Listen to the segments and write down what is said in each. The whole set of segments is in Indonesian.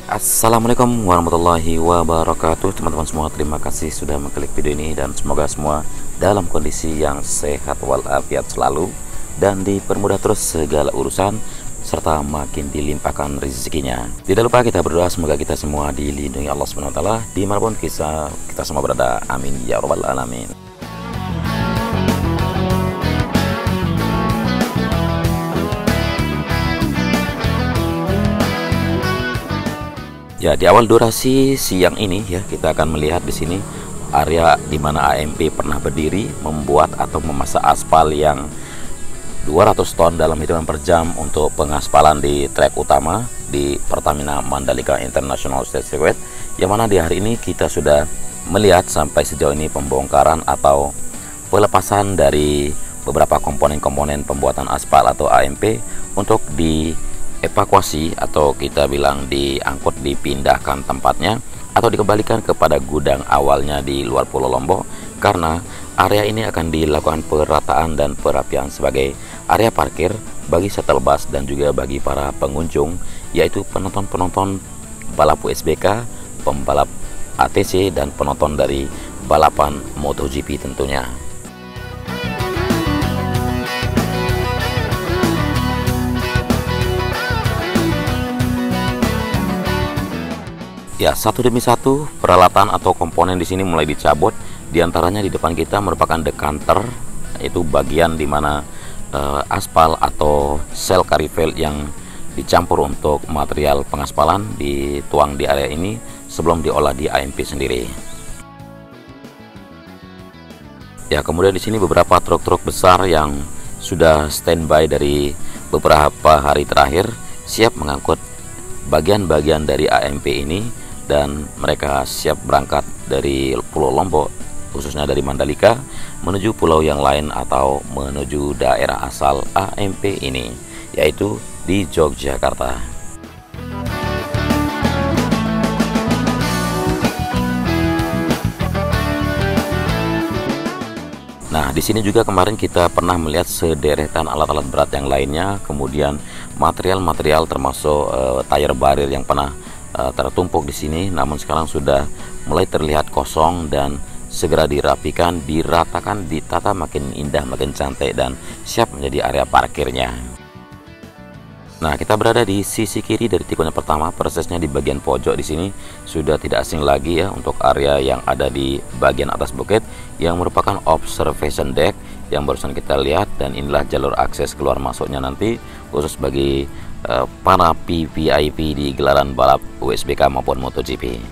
Assalamualaikum warahmatullahi wabarakatuh. Teman-teman semua, terima kasih sudah mengklik video ini, dan semoga semua dalam kondisi yang sehat walafiat selalu dan dipermudah terus segala urusan serta makin dilimpahkan rezekinya. Tidak lupa kita berdoa semoga kita semua dilindungi Allah Subhanahu wa taala dimanapun kita semua berada. Amin ya rabbal alamin. Ya, di awal durasi siang ini ya, kita akan melihat di sini area di mana AMP pernah berdiri membuat atau memasak aspal yang 200 ton dalam hitungan per jam untuk pengaspalan di trek utama di Pertamina Mandalika International State Circuit, yang mana di hari ini kita sudah melihat sampai sejauh ini pembongkaran atau pelepasan dari beberapa komponen-komponen pembuatan aspal atau AMP untuk dievakuasi atau kita bilang diangkut, dipindahkan tempatnya atau dikembalikan kepada gudang awalnya di luar Pulau Lombok, karena area ini akan dilakukan perataan dan perapian sebagai area parkir bagi shuttle bus dan juga bagi para pengunjung, yaitu penonton-penonton balap WSBK, pembalap ATC, dan penonton dari balapan MotoGP tentunya. Ya, satu demi satu peralatan atau komponen di sini mulai dicabut. Di antaranya di depan kita merupakan dekanter, itu bagian di mana aspal atau sel karivel yang dicampur untuk material pengaspalan dituang di area ini sebelum diolah di AMP sendiri. Ya, kemudian di sini beberapa truk-truk besar yang sudah standby dari beberapa hari terakhir siap mengangkut bagian-bagian dari AMP ini, dan mereka siap berangkat dari Pulau Lombok, khususnya dari Mandalika, menuju pulau yang lain atau menuju daerah asal AMP ini, yaitu di Yogyakarta. Nah, di sini juga kemarin kita pernah melihat sederetan alat-alat berat yang lainnya, kemudian material-material termasuk tire barrier yang pernah tertumpuk di sini, namun sekarang sudah mulai terlihat kosong dan segera dirapikan, diratakan, ditata makin indah, makin cantik, dan siap menjadi area parkirnya. Nah, kita berada di sisi kiri dari tikungan pertama. Persisnya di bagian pojok di sini sudah tidak asing lagi ya untuk area yang ada di bagian atas bukit yang merupakan observation deck yang barusan kita lihat, dan inilah jalur akses keluar masuknya nanti khusus bagi para VVIP di gelaran balap WSBK maupun MotoGP.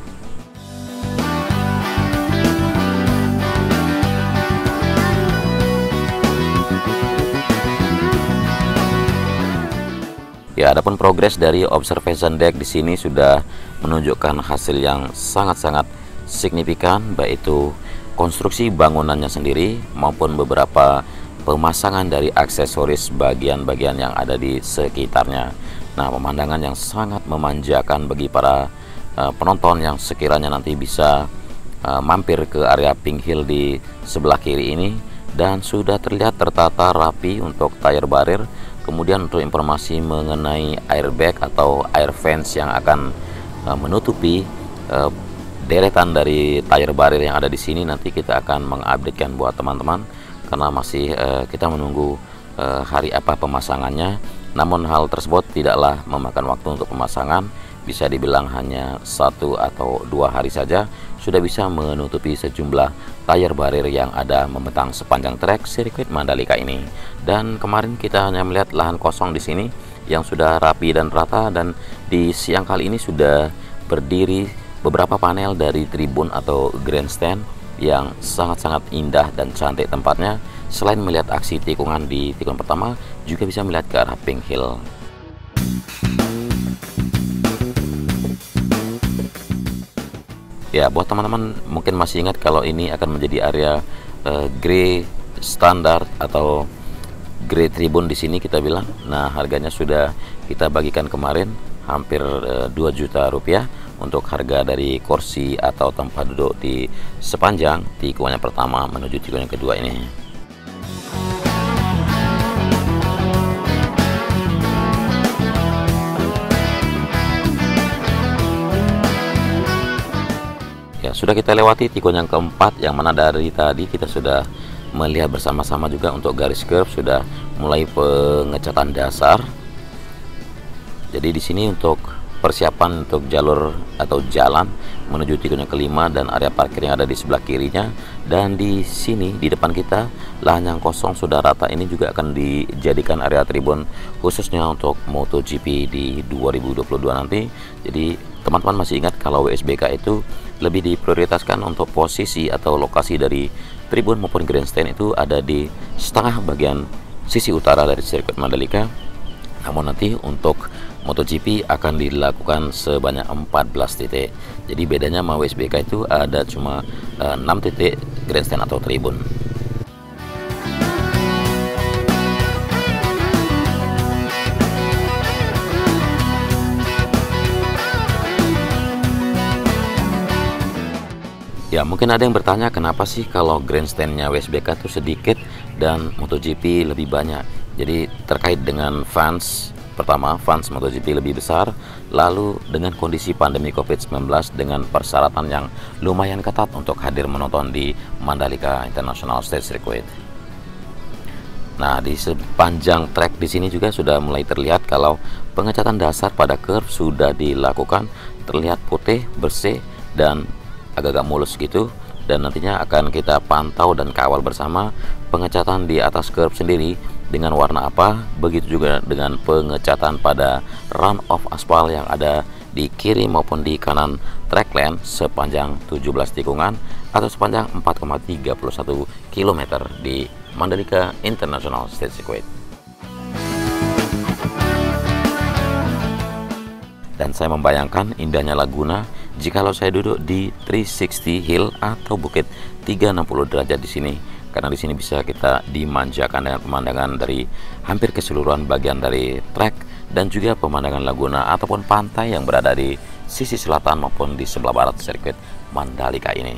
Ya, adapun progres dari observation deck di sini sudah menunjukkan hasil yang sangat-sangat signifikan, baik itu konstruksi bangunannya sendiri maupun beberapa pemasangan dari aksesoris bagian-bagian yang ada di sekitarnya. Nah, pemandangan yang sangat memanjakan bagi para penonton yang sekiranya nanti bisa mampir ke area Pink Hill di sebelah kiri ini, dan sudah terlihat tertata rapi untuk tire barrier. Kemudian untuk informasi mengenai airbag atau air fence yang akan menutupi deretan dari tire barrier yang ada di sini, nanti kita akan mengupdatekan buat teman-teman karena masih kita menunggu hari apa pemasangannya. Namun hal tersebut tidaklah memakan waktu untuk pemasangan, bisa dibilang hanya 1 atau 2 hari saja sudah bisa menutupi sejumlah tire barrier yang ada membentang sepanjang trek sirkuit Mandalika ini. Dan kemarin kita hanya melihat lahan kosong di sini yang sudah rapi dan rata, dan di siang kali ini sudah berdiri beberapa panel dari tribun atau grandstand yang sangat-sangat indah dan cantik tempatnya. Selain melihat aksi tikungan di tikungan pertama, juga bisa melihat ke arah Pink Hill. Ya, buat teman-teman mungkin masih ingat kalau ini akan menjadi area grey standar atau grey tribun di sini kita bilang. Nah, harganya sudah kita bagikan kemarin hampir 2 juta rupiah untuk harga dari kursi atau tempat duduk di sepanjang tikungan yang pertama menuju tikungan yang kedua ini. sudah kita lewati tikungan yang keempat, yang mana dari tadi kita sudah melihat bersama-sama juga untuk garis curve sudah mulai pengecatan dasar. Jadi di sini untuk persiapan untuk jalur atau jalan menuju tikungan yang kelima dan area parkir yang ada di sebelah kirinya. Dan di sini di depan kita lahan yang kosong sudah rata, ini juga akan dijadikan area tribun khususnya untuk MotoGP di 2022 nanti. Jadi teman-teman masih ingat kalau WSBK itu lebih diprioritaskan untuk posisi atau lokasi dari tribun maupun grandstand itu ada di setengah bagian sisi utara dari sirkuit Mandalika. Namun nanti untuk MotoGP akan dilakukan sebanyak 14 titik. Jadi bedanya sama WSBK itu ada cuma 6 titik grandstand atau tribun. Ya, mungkin ada yang bertanya kenapa sih kalau grandstandnya WSBK itu sedikit dan MotoGP lebih banyak. Jadi terkait dengan fans, pertama fans MotoGP lebih besar, lalu dengan kondisi pandemi COVID-19 dengan persyaratan yang lumayan ketat untuk hadir menonton di Mandalika International State Circuit. Nah, di sepanjang trek di sini juga sudah mulai terlihat kalau pengecatan dasar pada curve sudah dilakukan, terlihat putih, bersih, dan agak-agak mulus gitu. Dan nantinya akan kita pantau dan kawal bersama pengecatan di atas curve sendiri dengan warna apa, begitu juga dengan pengecatan pada run off aspal yang ada di kiri maupun di kanan track lane sepanjang 17 tikungan atau sepanjang 4,31 km di Mandalika International State Circuit. Dan saya membayangkan indahnya Laguna jikalau saya duduk di 360 hill atau bukit 360 derajat di sini, karena di sini bisa kita dimanjakan dengan pemandangan dari hampir keseluruhan bagian dari trek dan juga pemandangan Laguna ataupun pantai yang berada di sisi selatan maupun di sebelah barat sirkuit Mandalika ini.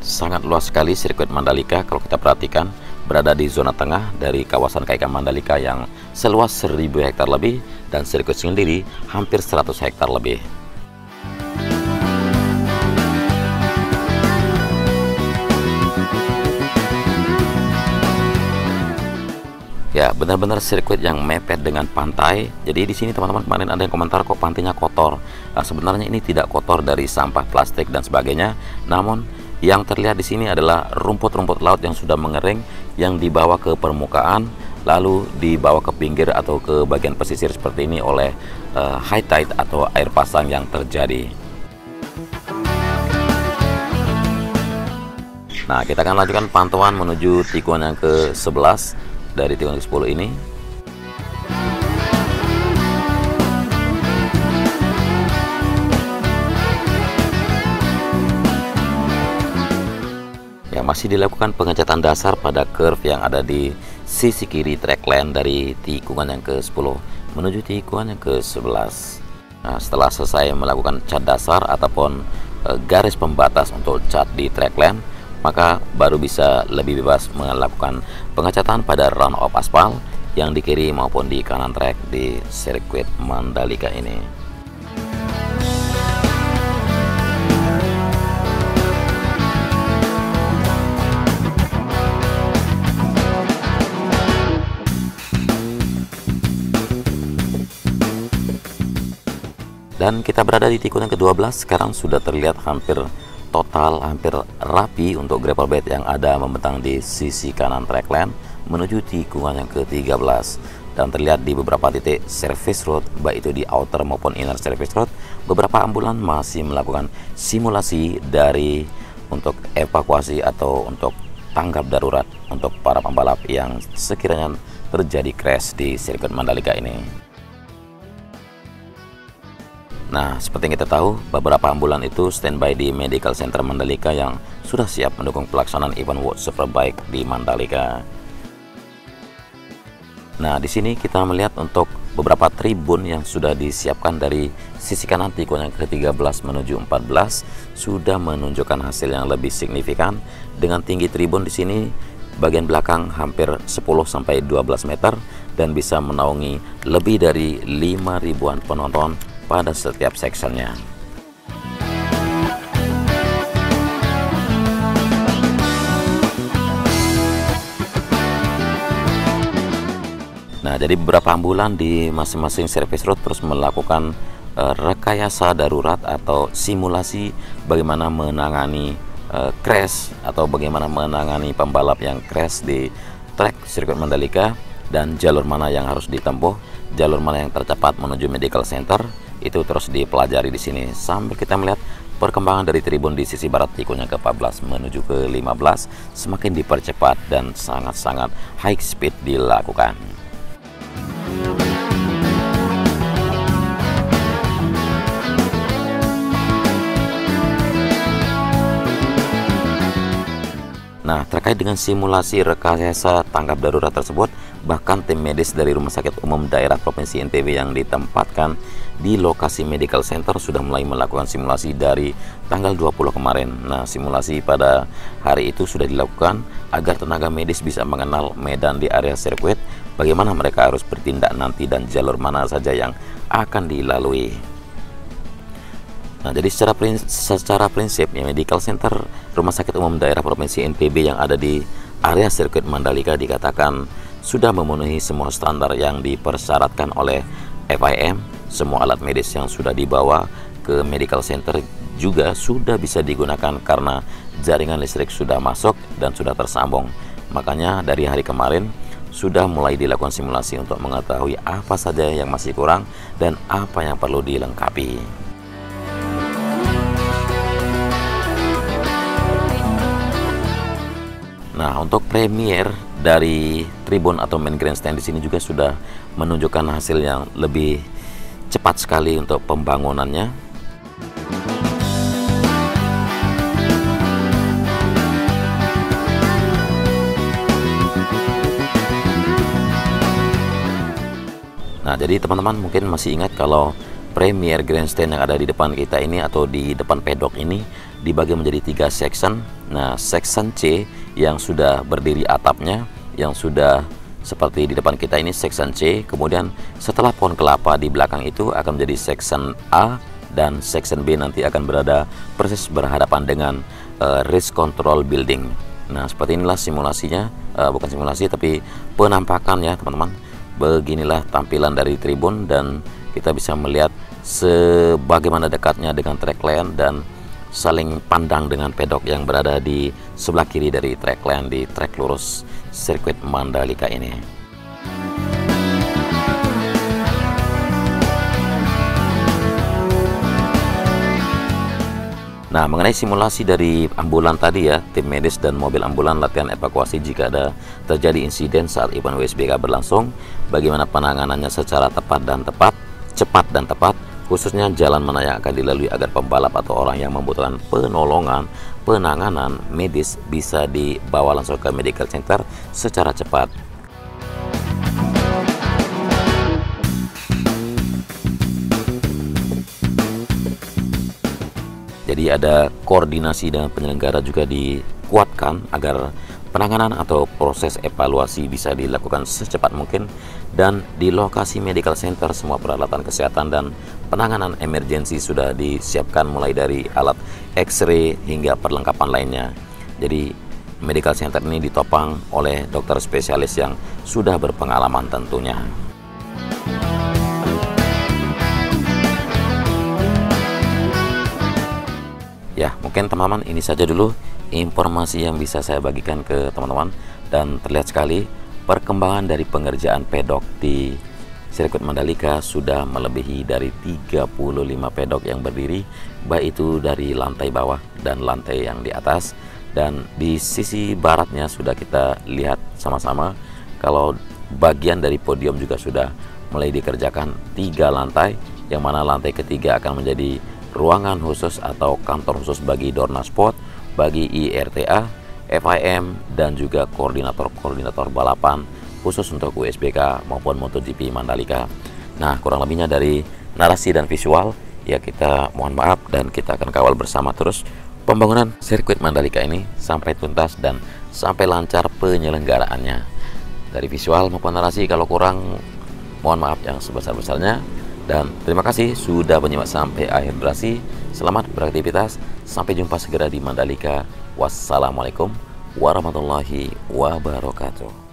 Sangat luas sekali sirkuit Mandalika kalau kita perhatikan, berada di zona tengah dari kawasan KAIKA Mandalika yang seluas 1000 hektar lebih dan sirkuit sendiri hampir 100 hektar lebih. Ya, benar-benar sirkuit yang mepet dengan pantai. Jadi di sini teman-teman kemarin ada yang komentar kok pantainya kotor. Nah, sebenarnya ini tidak kotor dari sampah plastik dan sebagainya. Namun yang terlihat di sini adalah rumput-rumput laut yang sudah mengering yang dibawa ke permukaan lalu dibawa ke pinggir atau ke bagian pesisir seperti ini oleh high tide atau air pasang yang terjadi. Nah, kita akan lanjutkan pantauan menuju tikungan yang ke-11 dari tikungan ke-10 ini. Ya, masih dilakukan pengecatan dasar pada curve yang ada di sisi kiri track lane dari tikungan yang ke-10 menuju tikungan yang ke-11. Nah, setelah selesai melakukan cat dasar ataupun garis pembatas untuk cat di track lane, maka baru bisa lebih bebas melakukan pengecatan pada run off aspal yang di kiri maupun di kanan trek di sirkuit Mandalika ini. Dan kita berada di tikungan ke-12, sekarang sudah terlihat hampir rapi untuk gravel bed yang ada membentang di sisi kanan track lane menuju tikungan yang ke-13. Dan terlihat di beberapa titik service road, baik itu di outer maupun inner service road, beberapa ambulan masih melakukan simulasi dari untuk evakuasi atau untuk tanggap darurat untuk para pembalap yang sekiranya terjadi crash di sirkuit Mandalika ini. Nah, seperti yang kita tahu, beberapa ambulan itu standby di Medical Center Mandalika yang sudah siap mendukung pelaksanaan event World Superbike di Mandalika. Nah, di sini kita melihat untuk beberapa tribun yang sudah disiapkan dari sisi kanan tikungan yang ke-13 menuju 14 sudah menunjukkan hasil yang lebih signifikan dengan tinggi tribun di sini bagian belakang hampir 10 sampai 12 meter dan bisa menaungi lebih dari 5.000-an penonton pada setiap sectionnya. Nah, jadi beberapa ambulan di masing-masing service road terus melakukan rekayasa darurat atau simulasi bagaimana menangani crash atau bagaimana menangani pembalap yang crash di trek sirkuit Mandalika, dan jalur mana yang harus ditempuh, jalur mana yang tercepat menuju medical center, itu terus dipelajari di sini sambil kita melihat perkembangan dari tribun di sisi barat tikunnya ke-14 menuju ke-15 semakin dipercepat dan sangat-sangat high speed dilakukan. Nah, terkait dengan simulasi rekayasa tanggap darurat tersebut, bahkan tim medis dari Rumah Sakit Umum Daerah Provinsi NTB yang ditempatkan di lokasi medical center sudah mulai melakukan simulasi dari tanggal 20 kemarin. Nah, simulasi pada hari itu sudah dilakukan agar tenaga medis bisa mengenal medan di area sirkuit, bagaimana mereka harus bertindak nanti dan jalur mana saja yang akan dilalui. Nah, jadi secara prinsip ya, medical center Rumah Sakit Umum Daerah Provinsi NTB yang ada di area sirkuit Mandalika dikatakan sudah memenuhi semua standar yang dipersyaratkan oleh FIM. Semua alat medis yang sudah dibawa ke medical center juga sudah bisa digunakan karena jaringan listrik sudah masuk dan sudah tersambung. Makanya dari hari kemarin sudah mulai dilakukan simulasi untuk mengetahui apa saja yang masih kurang dan apa yang perlu dilengkapi. Nah, untuk premier dari tribun atau main grandstand di sini juga sudah menunjukkan hasil yang lebih cepat sekali untuk pembangunannya. Nah, jadi teman-teman mungkin masih ingat kalau premier grandstand yang ada di depan kita ini atau di depan pedok ini dibagi menjadi 3 section. Nah, section C yang sudah berdiri atapnya, yang sudah seperti di depan kita ini section C. Kemudian setelah pohon kelapa di belakang itu akan menjadi section A, dan section B nanti akan berada persis berhadapan dengan race control building. Nah, seperti inilah simulasinya, bukan simulasi tapi penampakan ya teman-teman. Beginilah tampilan dari tribun dan kita bisa melihat sebagaimana dekatnya dengan track lane dan saling pandang dengan pedok yang berada di sebelah kiri dari track lane di trek lurus sirkuit Mandalika ini. Nah, mengenai simulasi dari ambulan tadi ya, tim medis dan mobil ambulan latihan evakuasi jika ada terjadi insiden saat event WSBK berlangsung, bagaimana penanganannya secara cepat dan tepat, khususnya jalan mana yang akan dilalui agar pembalap atau orang yang membutuhkan penanganan medis bisa dibawa langsung ke medical center secara cepat. Jadi ada koordinasi dengan penyelenggara juga dikuatkan agar penanganan atau proses evaluasi bisa dilakukan secepat mungkin, dan di lokasi medical center semua peralatan kesehatan dan penanganan emergensi sudah disiapkan mulai dari alat X-ray hingga perlengkapan lainnya. Jadi medical center ini ditopang oleh dokter spesialis yang sudah berpengalaman tentunya. Ya, mungkin teman-teman ini saja dulu informasi yang bisa saya bagikan ke teman-teman, dan terlihat sekali perkembangan dari pengerjaan pedok di sirkuit Mandalika sudah melebihi dari 35 pedok yang berdiri, baik itu dari lantai bawah dan lantai yang di atas. Dan di sisi baratnya sudah kita lihat sama-sama kalau bagian dari podium juga sudah mulai dikerjakan 3 lantai, yang mana lantai ketiga akan menjadi ruangan khusus atau kantor khusus bagi Dorna Sport, bagi IRTA, FIM, dan juga koordinator-koordinator balapan khusus untuk USBK maupun MotoGP Mandalika. Nah, kurang lebihnya dari narasi dan visual ya, kita mohon maaf dan kita akan kawal bersama terus pembangunan sirkuit Mandalika ini sampai tuntas dan sampai lancar penyelenggaraannya. dari visual maupun narasi. Kalau kurang, mohon maaf yang sebesar-besarnya. Dan terima kasih sudah menyimak sampai akhir durasi. Selamat beraktivitas. Sampai jumpa segera di Mandalika. Wassalamualaikum warahmatullahi wabarakatuh.